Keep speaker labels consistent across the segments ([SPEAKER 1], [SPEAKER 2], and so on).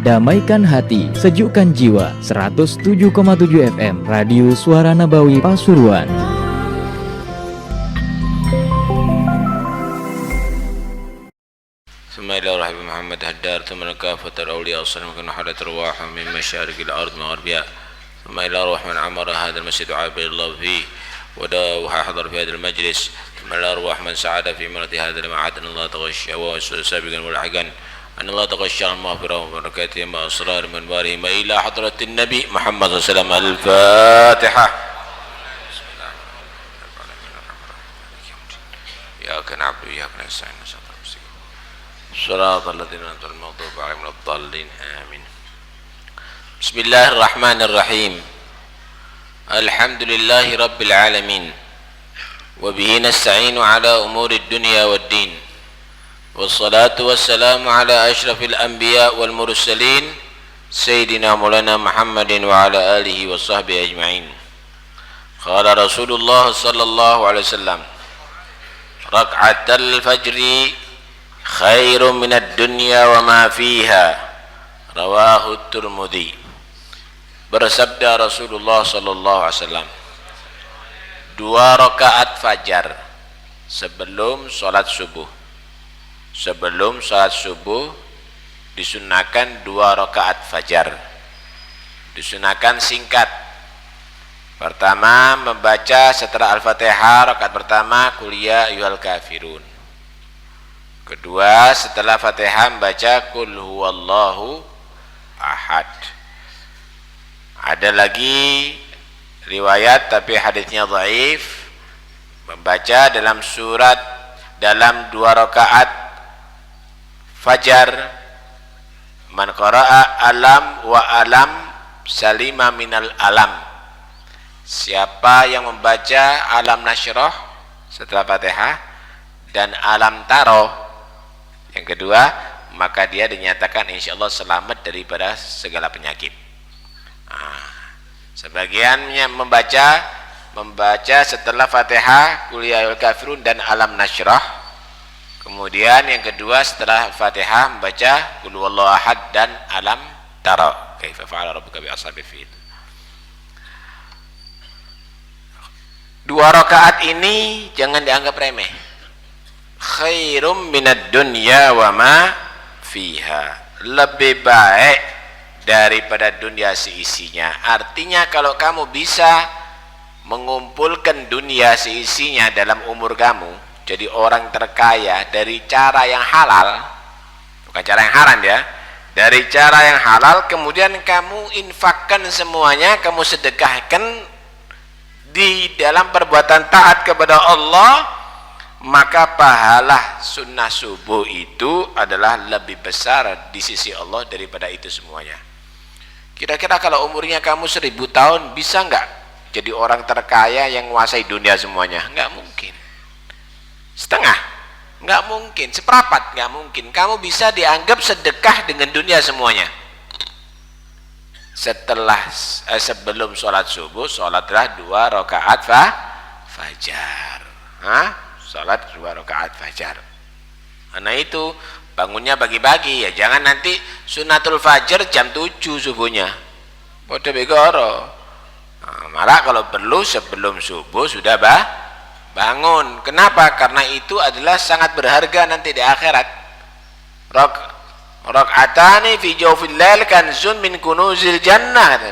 [SPEAKER 1] Damaikan hati, sejukkan jiwa. 107,7 FM Radio Suara Nabawi Pasuruan.
[SPEAKER 2] Bismillahirrahmanirrahim. Muhammad haddar thumma kafatar awliya as-salam kana hadat arwah min masyariqil ard maghribiha. Bismillahirrahmanirrahim. Amara hadzal masjid abillah fi wa dawaha hadar fi hadzal majlis. Bismillahirrahmanirrahim. Sa'ada fi marati hadzal ma'ad Allah taghashsha wa sabiqan wal hagan. أن الله تغشى المغفرة وبركاته مع أسرار من بارهم إلى حضرة النبي محمد صلى الله عليه وسلم. الفاتحة. بسم الله الرحمن الرحيم. إياك نعبد وإياك نستعين صراط الذين أنعمت عليهم غير المغضوب عليهم ولا الضالين آمين. بسم الله الرحمن الرحيم. الحمد لله رب العالمين وبه نستعين على أمور الدنيا والدين والصلاة والسلام على أشرف الأنبياء والمرسلين سيدنا مولانا محمد وعلى آله وصحبه أجمعين. قال رسول الله صلى الله عليه وسلم ركعة الفجر خير من الدنيا وما فيها. رواه الترمذي. Bersabda Rasulullah sallallahu alaihi wasallam, 2 rakaat fajar sebelum sholat subuh. Sebelum sholat subuh disunahkan 2 rakaat fajar. Disunahkan singkat. Pertama membaca setelah Al-Fatihah rakaat pertama qul ya ayyuhal kafirun. Kedua setelah Fatihah membaca qul huwallahu ahad. Ada lagi riwayat tapi hadisnya dhaif, membaca dalam 2 rakaat fajar man qara'a alam wa alam salima minal alam. Siapa yang membaca alam nasyrah setelah Fatihah dan alam taro yang kedua, maka dia dinyatakan insyaallah selamat daripada segala penyakit. Sebagiannya membaca setelah Fatihah qul ya ayyuhal kafirun dan alam nasyrah. Kemudian yang kedua setelah Fatihah membaca qul huwallahu ahad dan alam tara kaifa fa'ala rabbuka bi ashabil fil. 2 rakaat ini jangan dianggap remeh. Khairum minad dunya wa ma fiha. Lebih baik daripada dunia seisinya. Artinya kalau kamu bisa mengumpulkan dunia seisinya dalam umur kamu, jadi orang terkaya dari cara yang halal, bukan cara yang haram ya, dari cara yang halal, kemudian kamu infakkan semuanya, kamu sedekahkan di dalam perbuatan taat kepada Allah, maka pahala sunnah subuh itu adalah lebih besar di sisi Allah daripada itu semuanya. Kira-kira kalau umurnya kamu 1000 tahun, bisa nggak jadi orang terkaya yang menguasai dunia semuanya? Nggak mungkin. Setengah nggak mungkin, seperempat nggak mungkin. Kamu bisa dianggap sedekah dengan dunia semuanya. Sebelum sholat subuh, sholatlah 2 rakaat fajar. Sholat 2 rakaat fajar. Karena itu bangunnya bagi-bagi ya, jangan nanti sunatul fajar jam 7 subuhnya. Bodoh begoro. Malah kalau perlu sebelum subuh sudah bangun. Kenapa? Karena itu adalah sangat berharga nanti di akhirat. Rak'atani fi jawfil lail kanzun min kunuzil jannah.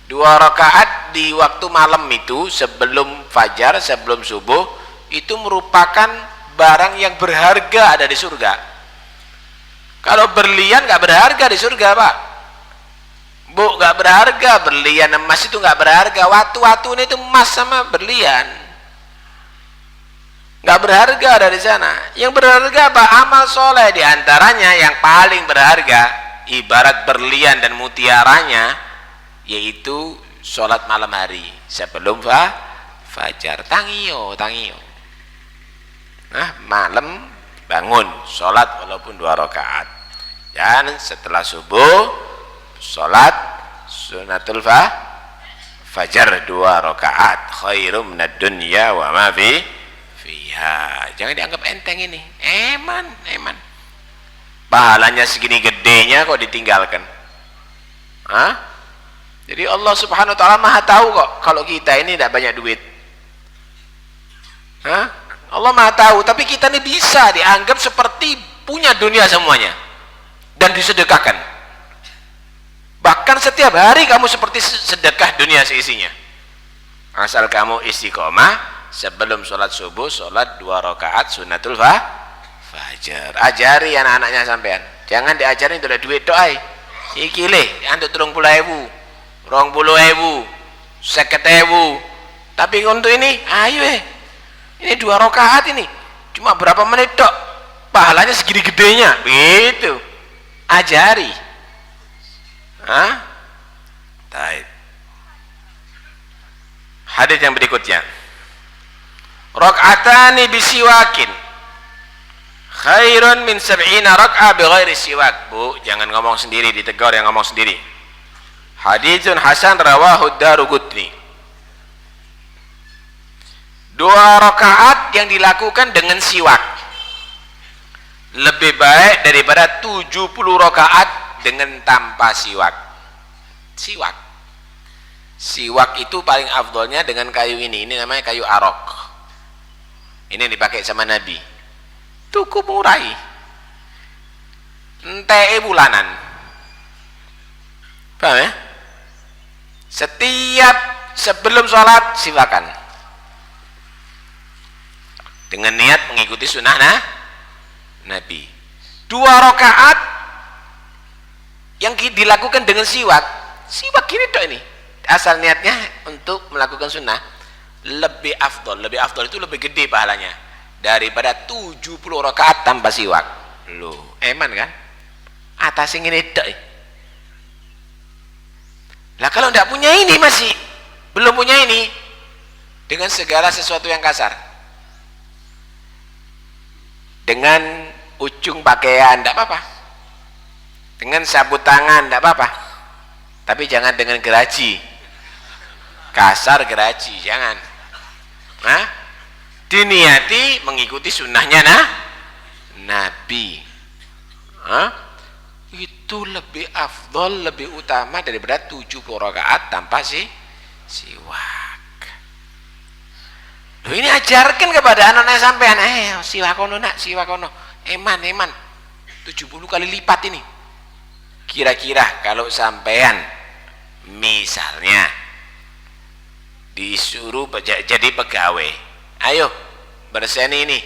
[SPEAKER 2] 2 rakaat di waktu malam itu sebelum fajar, sebelum subuh, itu merupakan barang yang berharga ada di surga. Kalau berlian nggak berharga di surga, Pak. Bu, nggak berharga. Berlian emas itu nggak berharga. Watu-watu ini itu emas sama berlian. Nggak berharga ada di sana. Yang berharga apa? Amal soleh. Di antaranya yang paling berharga, ibarat berlian dan mutiaranya, yaitu sholat malam hari sebelum fajar. Tangio. Malam bangun sholat walaupun 2 rakaat. Dan setelah subuh sholat sunatul fajar 2 rakaat. Khairum minad dunya wa ma fiha. fiha. Jangan dianggap enteng ini. Eman. Pahalanya segini gedenya kok ditinggalkan. Hah? Jadi Allah Subhanahu wa taala Maha tahu kok kalau kita ini tidak banyak duit. Hah? Allah Maha tahu, tapi kita ini bisa dianggap seperti punya dunia semuanya dan disedekahkan. Bahkan setiap hari kamu seperti sedekah dunia seisinya. Asal kamu istiqomah sebelum sholat subuh, sholat 2 rakaat sunnatul fajar. Ajari anak-anaknya sampean. Jangan diajarin itu duit doai. Iki leh, antuk 30.000, 20.000, 50.000. Tapi untuk ini, ayo ini 2 rakaat ini. Cuma berapa menit tok. Pahalanya segini gedenya. Begitu. Ajari. Hah? Baik. Hadis yang berikutnya. Rak'atani bisiwakin khairun min 70 rak'ah bighairi siwak. Bu, jangan ngomong sendiri, ditegur yang ngomong sendiri. Haditsun hasan rawahu Daruqutni. 2 rakaat yang dilakukan dengan siwak lebih baik daripada 70 rakaat dengan tanpa siwak. Siwak itu paling afdolnya dengan kayu ini namanya kayu arok. Ini yang dipakai sama Nabi. Cukup murah. Ente bulanan. Paham ya? Setiap sebelum sholat siwakan. Dengan niat mengikuti sunnah Nabi. 2 rakaat yang dilakukan dengan siwak gini dok ini. Asal niatnya untuk melakukan sunnah lebih afdol itu lebih gede pahalanya daripada 70 rakaat tanpa siwak. Loh, eman kan? Atas yang ini dok. Lah kalau tidak punya ini masih belum punya ini dengan segala sesuatu yang kasar. Dengan ujung pakaian tidak apa-apa, dengan sapu tangan tidak apa-apa, tapi jangan dengan geraji kasar, geraji jangan. Nah, diniati mengikuti sunnahnya Nabi. Itu lebih afdol, lebih utama daripada 70 rakaat tanpa siwak. Loh, ini ajarkan kepada anak-anak sampean, siwakono nak, siwakono. Eman 70 kali lipat ini. Kira-kira kalau sampean misalnya disuruh jadi pegawai, ayo berseni ini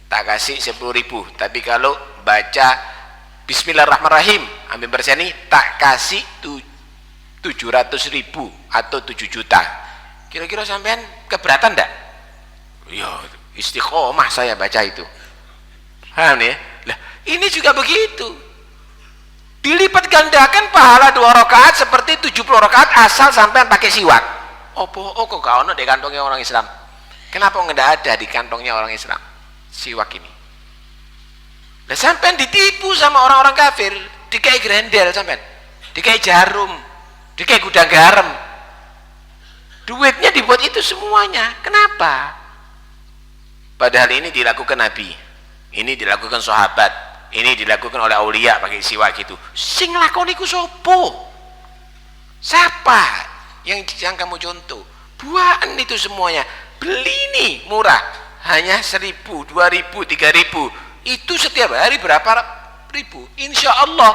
[SPEAKER 2] tak kasih 10.000, tapi kalau baca Bismillahirrahmanirrahim ambil berseni tak kasih 700.000 atau 7 juta. Kira-kira sampean keberatan enggak? Ya istiqomah saya baca itu. Paham nih? Lah, ini juga begitu. Dilipat gandakan pahala 2 rakaat seperti 70 rakaat asal sampean pakai siwak. Kok gak ono di kantongnya orang Islam? Kenapa enggak ada di kantongnya orang Islam? Siwak ini. Lah sampean ditipu sama orang-orang kafir, dikai grendel sampean, dikai jarum, dikai gudang garam. Duitnya dibuat itu semuanya. Kenapa? Padahal ini dilakukan Nabi, ini dilakukan sahabat, ini dilakukan oleh aulia pakai siwak itu. Sing lakoni ku sopo? Siapa yang kamu contoh? Buaan itu semuanya. Beli nih murah, hanya 1.000, 2.000, 3.000. Itu setiap hari berapa ribu? Insya Allah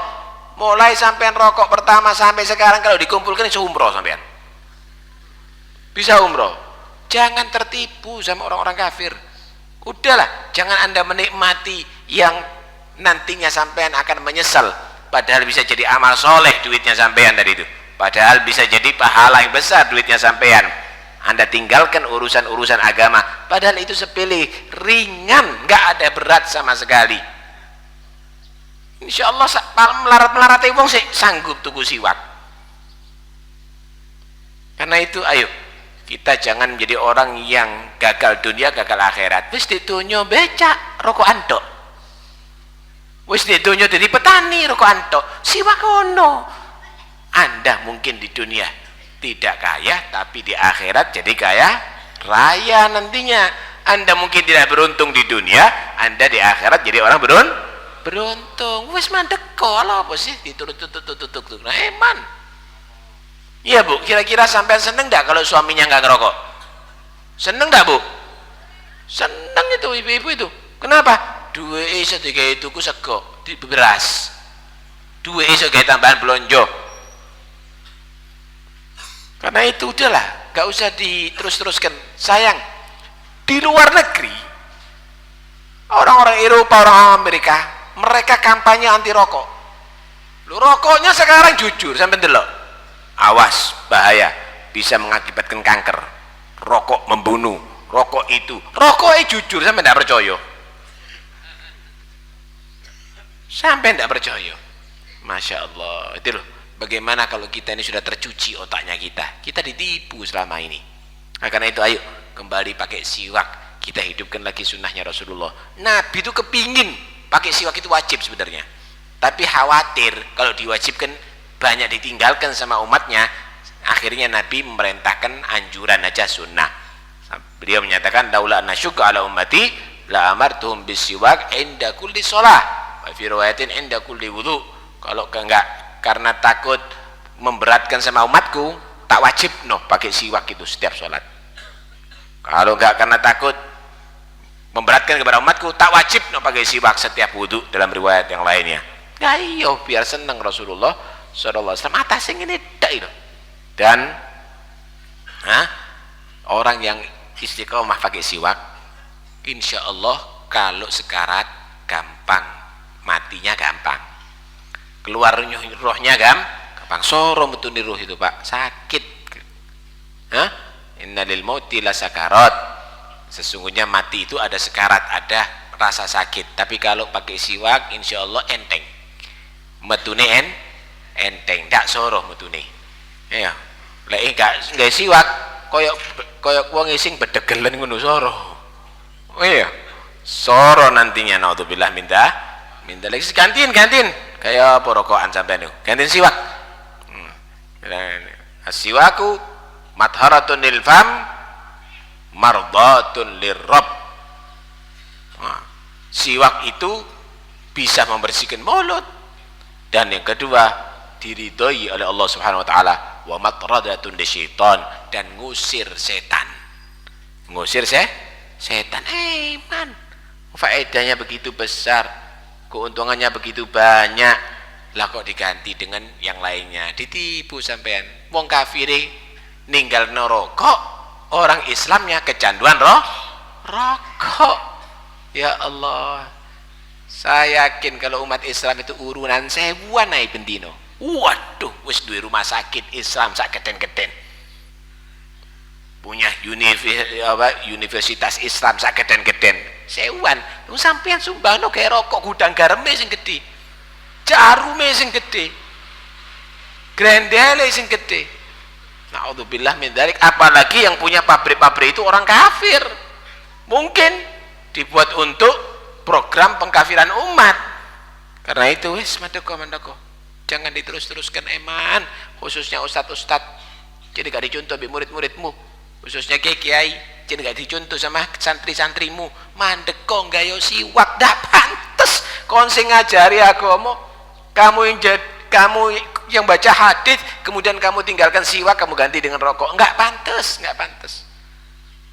[SPEAKER 2] mulai sampean rokok pertama sampai sekarang kalau dikumpulkan bisa umroh sampean. Bisa umroh. Jangan tertipu sama orang-orang kafir. Udahlah, jangan Anda menikmati yang nantinya sampean akan menyesal. Padahal bisa jadi amal soleh duitnya sampean dari itu. Padahal bisa jadi pahala yang besar duitnya sampean. Anda tinggalkan urusan-urusan agama. Padahal itu sepele, ringan, nggak ada berat sama sekali. Insya Allah melarat-melarat wong sih sanggup tuku siwak. Karena itu ayo kita jangan menjadi orang yang gagal dunia, gagal akhirat. Wis ditunyo becak rokok antok. Wis ditunyo jadi petani rokok antok. Siwak ono. Anda mungkin di dunia tidak kaya, tapi di akhirat jadi kaya raya nantinya. Anda mungkin tidak beruntung di dunia, Anda di akhirat jadi orang beruntung. Wes mandek kalau apa sih ditutup. Nah, eman. Iya Bu, kira-kira sampai seneng enggak kalau suaminya enggak ngerokok? Seneng enggak Bu? Seneng itu ibu-ibu itu. Kenapa? Duwe iso digawe tuku sego, di beras. Duwe iso gawe tambahan blonjo. Karena itu udahlah, enggak usah diterus-teruskan. Sayang, di luar negeri orang-orang Eropa, orang Amerika, mereka kampanye anti rokok. Lu rokoknya sekarang jujur sampai delok. Awas, bahaya, bisa mengakibatkan kanker. Rokok membunuh, rokok itu. Rokoknya jujur sampai tidak percaya. Sampai tidak percaya. Masya Allah, itu loh. Bagaimana kalau kita ini sudah tercuci otaknya kita ditipu selama ini. Nah, karena itu ayo kembali pakai siwak, kita hidupkan lagi sunnahnya Rasulullah. Nabi itu kepingin pakai siwak itu wajib sebenarnya, tapi khawatir kalau diwajibkan banyak ditinggalkan sama umatnya, akhirnya Nabi memerintahkan anjuran aja sunnah. Beliau menyatakan laula nasyukka ala ummati la amartuhum bisiwak inda kulli shalah wa fi riwayatin inda kulli wudu. Kalau enggak karena takut memberatkan sama umatku, tak wajib pakai siwak itu setiap sholat. Kalau enggak karena takut memberatkan kepada umatku, tak wajib pakai siwak setiap wudhu dalam riwayat yang lainnya. Ya iyo, biar senang Rasulullah sallallahu alaihi wasallam atas yang ini itu. Dan orang yang istiqomah pakai siwak, insya Allah kalau sekarat gampang, matinya gampang, keluar rohnya gampang. Soro metuni roh itu Pak, sakit. Innalil mauti la sakarat. Sesungguhnya mati itu ada sekarat, ada rasa sakit. Tapi kalau pakai siwak, insya Allah enteng. Metune enteng, tak soro metune. Ya, lek enggak siwak, koyok wong ising bedegelen ngono soro. Oh iya, soro nantinya naudzubillah minta lagi gantiin kayak porokokan sampean niku. Gantiin siwak. Siwaku matharatun lil fam mardatun lirrabb. Siwak itu bisa membersihkan mulut, dan yang kedua diridhoi oleh Allah Subhanahu wa taala, wa matradatun lisyaitan, dan ngusir setan. Ngusir setan. Man, faedahnya begitu besar, keuntungannya begitu banyak, lah kok diganti dengan yang lainnya, ditipu sampean. Wong kafire ninggal neraka, orang Islamnya kecanduan rokok. Ya Allah, saya yakin kalau umat Islam itu urunan sewuan naik bendino. Waduh, wis duwe rumah sakit Islam sak keten-keten, punya universitas Islam sak keten-keten, sewuan. Lu sampean sumbangno kayak rokok gudang gareme sing gede, jarume sing gede, grendele sing gede. Naudzubillah min dzalik. Apalagi yang punya pabrik-pabrik itu orang kafir, mungkin dibuat untuk program pengkafiran umat. Karena itu wis mandeko, jangan diterus-teruskan eman, khususnya ustadz-ustadz. Jadi gak dicontoh bi murid-muridmu, khususnya kiai, jadi gak dicontoh sama santri-santrimu. Mandeko gayo siwak, dak pantes kon sing ngajari agama, kamu yang baca hadis kemudian kamu tinggalkan siwak, kamu ganti dengan rokok. Enggak pantes.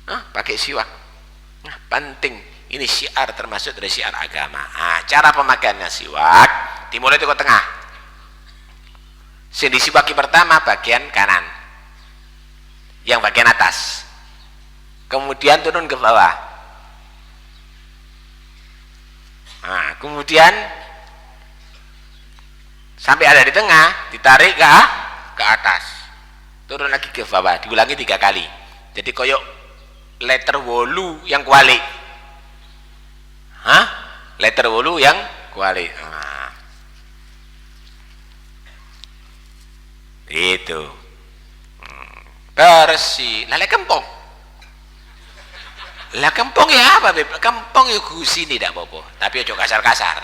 [SPEAKER 2] Pakai siwak. Nah, penting. Ini syiar, termasuk dari syiar agama. Cara pemakaiannya siwak dimulai dari tengah. Sing disiwaki pertama bagian kanan, yang bagian atas, kemudian turun ke bawah. Kemudian sampai ada di tengah, ditarik ke atas, turun lagi ke bawah, diulangi 3 kali. Jadi koyok letter wolu yang kualik. Letter wolu yang kualik. Itu bersih. Lale kempong. Lah kempong ya apa Beb? Kempong ya gusini tidak apa-apa, tapi ojo kasar-kasar,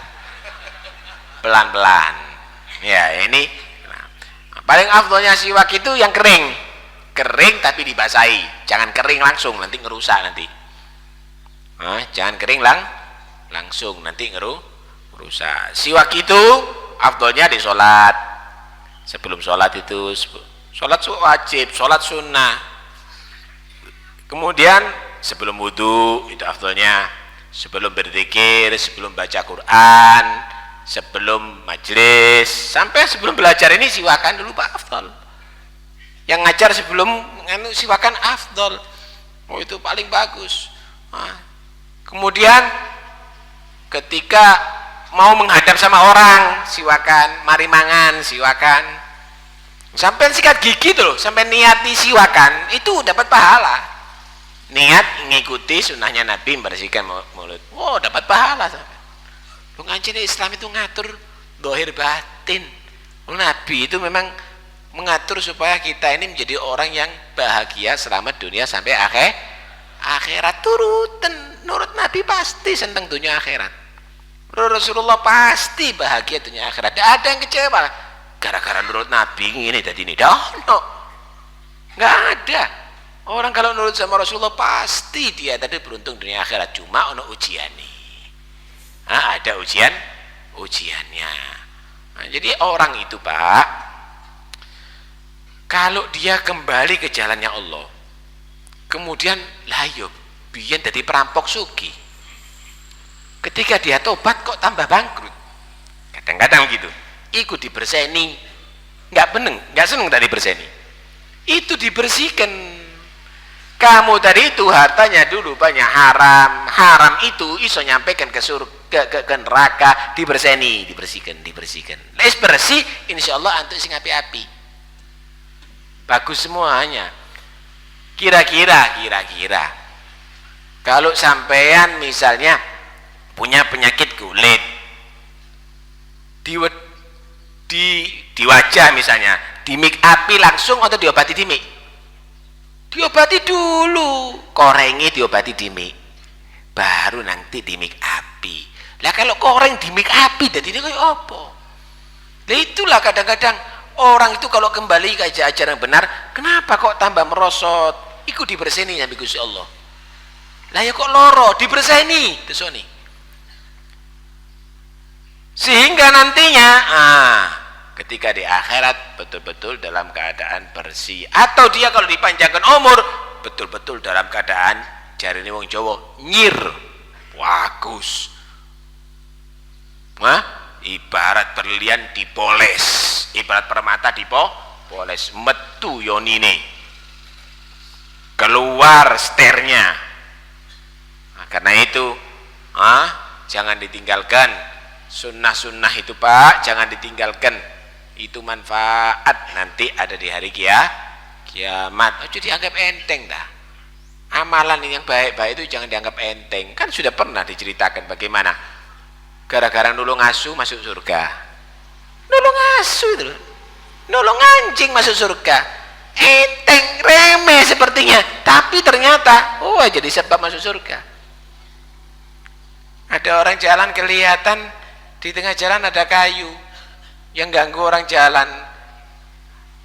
[SPEAKER 2] pelan-pelan ya. Ini paling afdolnya siwak itu yang kering tapi dibasahi, jangan kering langsung, nanti ngerusak nanti. Jangan kering langsung, nanti rusak. Siwak itu afdolnya di sholat. Sebelum sholat itu, sholat wajib, sholat sunnah. Kemudian sebelum wudhu itu afdolnya. Sebelum berzikir, sebelum baca Quran, sebelum majelis, sampai sebelum belajar ini siwakan dulu Pak, afdol. Yang ngajar sebelum siwakan afdol. Itu paling bagus. Kemudian ketika mau menghadap sama orang, siwakan. Mari mangan, siwakan. Sampai sikat gigi tuh, sampai niati siwakan, itu dapat pahala. Niat mengikuti sunnahnya Nabi membersihkan mulut. Dapat pahala. Lu ngaji Islam itu ngatur dohir batin. Nabi itu memang mengatur supaya kita ini menjadi orang yang bahagia selamat dunia sampai akhirat. Nurut Nabi pasti senang dunia akhirat. Rasulullah pasti bahagia dunia akhirat. Tidak ada yang kecewa gara-gara nurut Nabi ini tadi ini. Nggak ada. Orang kalau nurut sama Rasulullah pasti dia tadi beruntung dunia akhirat. Cuma ono ujian nih. Ada ujiannya. Jadi orang itu Pak, kalau dia kembali ke jalannya Allah, kemudian layo biyen jadi perampok sugi. Ketika dia tobat kok tambah bangkrut. Kadang-kadang gitu. Ikut diberseni, nggak seneng tadi berseni. Itu dibersihkan. Kamu tadi itu hartanya dulu banyak haram itu iso nyampaikan ke surga ke neraka, dibersihkan. Les bersih, insya Allah antuk sing api-api. Bagus semuanya. Kira-kira kalau sampean misalnya punya penyakit kulit di wajah misalnya, di make upi langsung atau diobati di make? Diobati dulu, korengi diobati di make, baru nanti di make upi. Lah kalau koreng di make upi jadi ini kayak apa? Lah itulah kadang-kadang orang itu kalau kembali ke ajaran yang benar, kenapa kok tambah merosot? Iku diberseni Nabi Gusti Allah. Lah ya kok loro diberseni desoni. Sehingga nantinya ketika di akhirat betul-betul dalam keadaan bersih, atau dia kalau dipanjangkan umur betul-betul dalam keadaan jarine wong Jawa nyir bagus. Ibarat berlian dipoles, ibarat permata dipoles, metu yonine, keluar sternya. Karena itu jangan ditinggalkan sunnah-sunnah itu Pak, jangan ditinggalkan. Itu manfaat nanti ada di hari kiamat. Ojo dianggap enteng dah. Amalan yang baik-baik itu jangan dianggap enteng. Kan sudah pernah diceritakan bagaimana gara-gara nulung asu masuk surga. Nulung asu itu, nulung anjing masuk surga. Enteng, remeh sepertinya, tapi ternyata jadi sebab masuk surga. Ada orang jalan kelihatan di tengah jalan ada kayu yang ganggu orang jalan,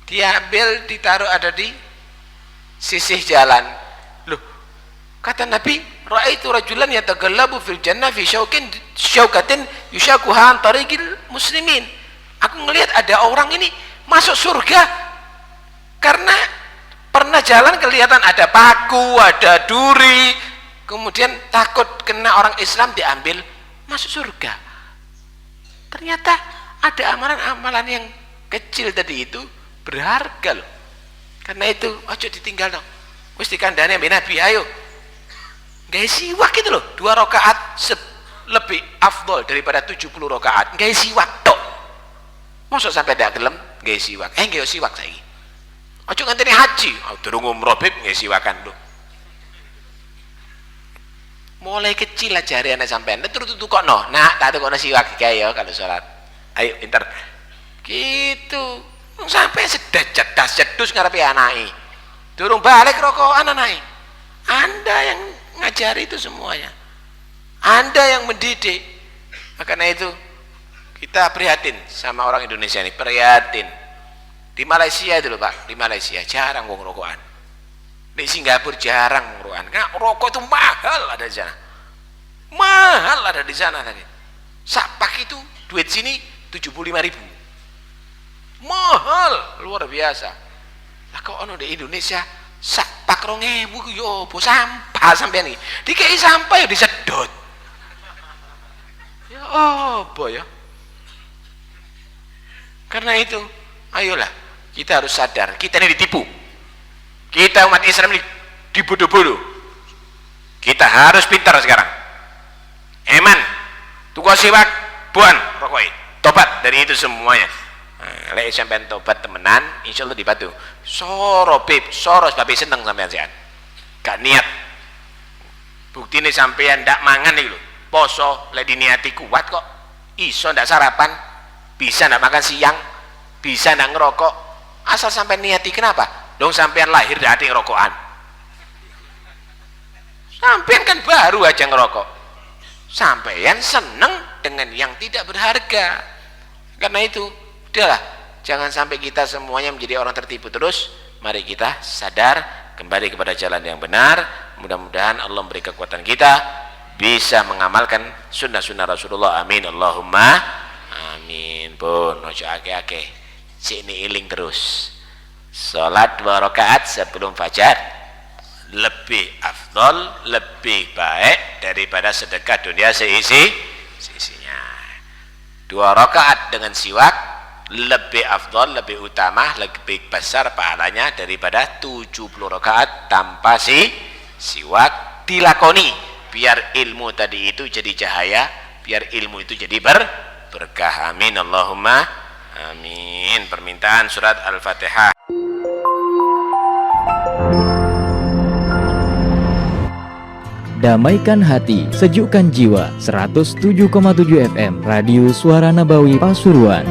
[SPEAKER 2] diambil ditaruh ada di sisih jalan. Loh, kata Nabi, ra'aitu rajulan yataghallabu fil jannah fi syaukatin yushakuha an tariqil muslimin. Aku ngelihat ada orang ini masuk surga karena pernah jalan kelihatan ada paku, ada duri, kemudian takut kena orang Islam diambil masuk surga. Ternyata ada amalan-amalan yang kecil tadi itu berharga loh. Karena itu ojo ditinggal dong. Wis dikandani ambek Nabi, ayo. Gawe siwak gitu loh, 2 rakaat lebih afdol daripada 70 rakaat. Gawe siwak tok. Mosok sampai ndak gelem gawe siwak. Gawe siwak saiki. Ojo nganteni haji, durung umroh beb gawe siwakan lho. Mulai kecil ajari anak sampean. Terus tukokno. Nah, tak tukokno siwak gawe ya kalau salat. Ayo pinter gitu sampai sedas jedus ngarepe anake durung balik rokokan anake. Anda yang ngajari itu semuanya, Anda yang mendidik. Karena itu kita prihatin sama orang Indonesia ini, prihatin. Di Malaysia itu loh Pak, di Malaysia jarang wong rokokan, di Singapura jarang wong rokokan, karena rokok itu mahal ada di sana. mahal ada di sana tadi. Sak pak itu duit sini 75.000, mahal luar biasa. Lah kok ono di Indonesia sak pak 2.000 yo apa sampah sampean iki. Dikei sampah ya disedot. Ya apa ya? Karena itu, ayolah kita harus sadar kita ini ditipu. Kita umat Islam ini dibodoh-bodoh. Kita harus pintar sekarang. Eman, tukang siwak, buan, rokok, tobat dari itu semuanya. Lek sampean tobat temenan, insya Allah dibantu. Soros babi seneng sampean sehat. Gak niat. Bukti ini sampean ndak mangan nih lho. Poso, lek diniati kuat kok. Iso ndak sarapan, bisa ndak makan siang, bisa ndak ngerokok. Asal sampean niati, kenapa? Dong sampean lahir dari hati ngerokokan. Sampean kan baru aja ngerokok. Sampean seneng dengan yang tidak berharga. Karena itu, udahlah, jangan sampai kita semuanya menjadi orang tertipu terus. Mari kita sadar, kembali kepada jalan yang benar. Mudah-mudahan Allah memberi kekuatan kita bisa mengamalkan sunnah-sunnah Rasulullah. Amin Allahumma amin. Pun ojo ake-ake, sini iling terus. Salat 2 rakaat sebelum fajar lebih afdol, lebih baik daripada sedekah dunia seisinya. 2 rakaat dengan siwak lebih afdol, lebih utama, lebih besar pahalanya daripada 70 rakaat tanpa siwak. Dilakoni biar ilmu tadi itu jadi cahaya, biar ilmu itu jadi berkah. Amin Allahumma amin. Permintaan surat Al-Fatihah.
[SPEAKER 1] Damaikan hati, sejukkan jiwa. 107,7 FM Radio Suara Nabawi Pasuruan.